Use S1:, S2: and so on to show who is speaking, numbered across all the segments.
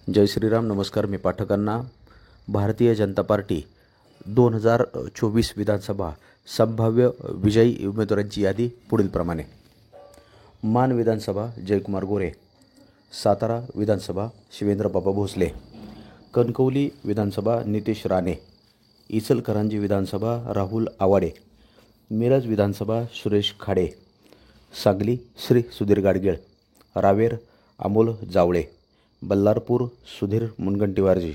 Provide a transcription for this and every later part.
S1: जय श्रीराम. नमस्कार. मी पाठकांना भारतीय जनता पार्टी 2024 विधानसभा संभाव्य विजयी उमेदवारांची यादी पुढीलप्रमाणे. मान विधानसभा जयकुमार गोरे, सातारा विधानसभा शिवेंद्रबाबा भोसले, कणकवली विधानसभा नितेश राणे, इचलकरंजी विधानसभा राहुल आवाडे, मिरज विधानसभा सुरेश खाडे, सांगली श्री सुधीर गाडगीळ, रावेर अमोल जावळे, बल्लारपूर सुधीर मुनगंटीवारजी,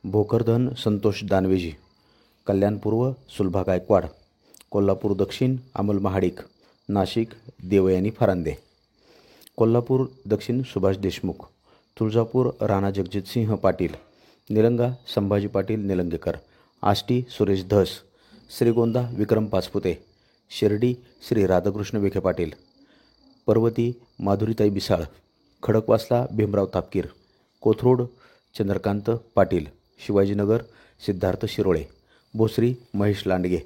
S1: भोकरदन संतोष दानवेजी, कल्याण पूर्व सुलभा गायकवाड, कोल्हापूर दक्षिण अमोल महाडिक, नाशिक देवयानी फरांदे, कोल्हापूर दक्षिण सुभाष देशमुख, तुळजापूर राणा जगजितसिंह पाटील, निलंगा संभाजी पाटील निलंगेकर, आष्टी सुरेश धस, श्रीगोंदा विक्रम पाचपुते, शिर्डी श्री राधाकृष्ण विखे पाटील, पर्वती माधुरीताई बिसाळ, खडकवासला भीमराव तापकीर, कोथरूड चंद्रकांत पाटील, शिवाजीनगर सिद्धार्थ शिरोळे, भोसरी महेश लांडगे,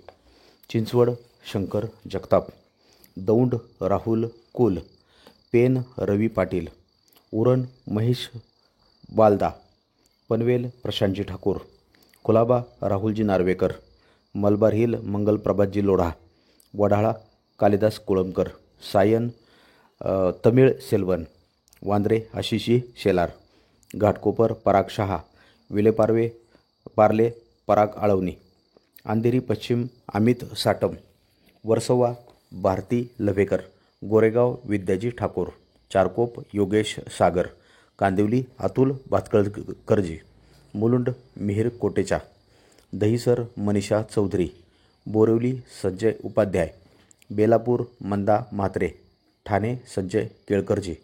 S1: चिंचवड शंकर जगताप, दौंड राहुल कुल, पेन रवी पाटील, उरण महेश बालदा, पनवेल प्रशांतजी ठाकूर, कुलाबा राहुलजी नार्वेकर, मलबार हिल मंगल प्रभातजी लोढा, वडाळा कालिदास कोळंबकर, सायन तमिळ सेल्वन, वांद्रे आशिषजी शेलार, घाटकोपर पराग शहा, विलेपार्वे पार्ले पराग आळवणी, अंधेरी पश्चिम अमित साटम, वर्सोवा भारती लव्हेकर, गोरेगाव विद्याजी ठाकूर, चारकोप योगेश सागर, कांदिवली अतुल भातकळकरजी, मुलुंड मिहिर कोटेचा, दहिसर मनीषा चौधरी, बोरिवली संजय उपाध्याय, बेलापूर मंदा म्हात्रे, ठाणे संजय केळकरजी,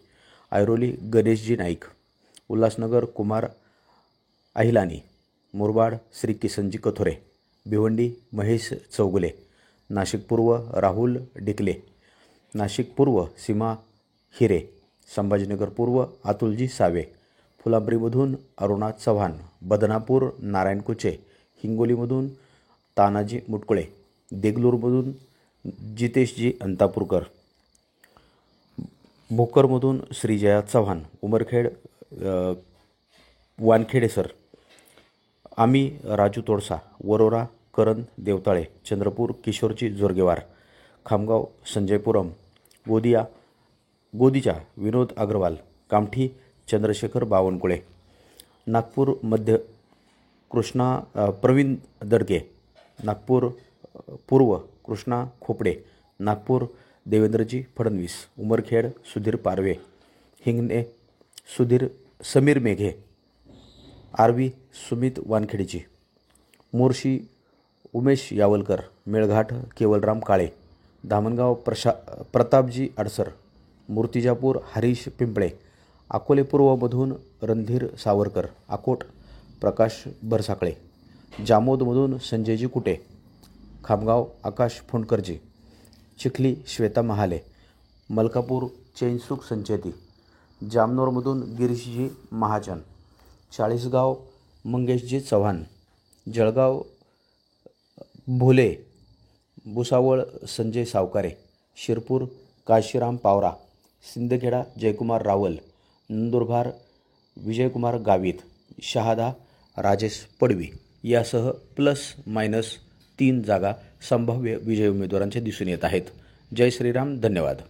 S1: ऐरोली गणेशजी नाईक, उल्हासनगर कुमार अहिलानी, मुरबाड श्री किसनजी कथोरे, भिवंडी महेश चौगुले, नाशिक पूर्व राहुल डिकले, नाशिक पूर्व सीमा हिरे, संभाजीनगर पूर्व अतुलजी सावे, फुलाब्रीमधून अरुणा चव्हाण, बदनापूर नारायण कुचे, हिंगोलीमधून तानाजी मुटकुळे, देगलूरमधून जितेशजी अंतापूरकर, भोकरमधून श्रीजया चव्हाण, उमरखेड वानखेडेसर, आम्ही राजू तोडसा, वरोरा करण देवताळे, चंद्रपूर किशोरजी जोरगेवार, खामगाव संजयपुरम, गोदीच्या विनोद अग्रवाल, कामठी चंद्रशेखर बावनकुळे, नागपूर मध्य कृष्णा प्रवीण दडके, नागपूर पूर्व कृष्णा खोपडे, नागपूर देवेंद्रजी फडणवीस, उमरखेड सुधीर पारवे, हिंगणे समीर मेघे, आरवी सुमित वानखेडेची, मोर्शी उमेश यावलकर, मेळघाट केवलराम काळे, धामणगाव प्रतापजी अडसर, मूर्तिजापूर हरीश पिंपळे, अकोले पूर्वमधून रणधीर सावरकर, अकोट प्रकाश भरसाकळे, जामोदमधून संजयजी कुटे, खामगाव आकाश फोंडकरजी, चिखली श्वेता महाले, मलकापूर चैनसुख संचेती, जामनोरमधून गिरीशजी महाजन, चाळीसगाव मंगेशजी चव्हाण, जळगाव भोले भुसावळ संजय सावकारे, शिरपूर काशीराम पावरा, सिंदखेडा जयकुमार रावल, नंदुरबार विजयकुमार गावित, शहादा राजेश पडवी यासह ±3 जागा संभाव्य विजयी उमेदवारांच्या दिसून येत आहेत. जय श्रीराम. धन्यवाद.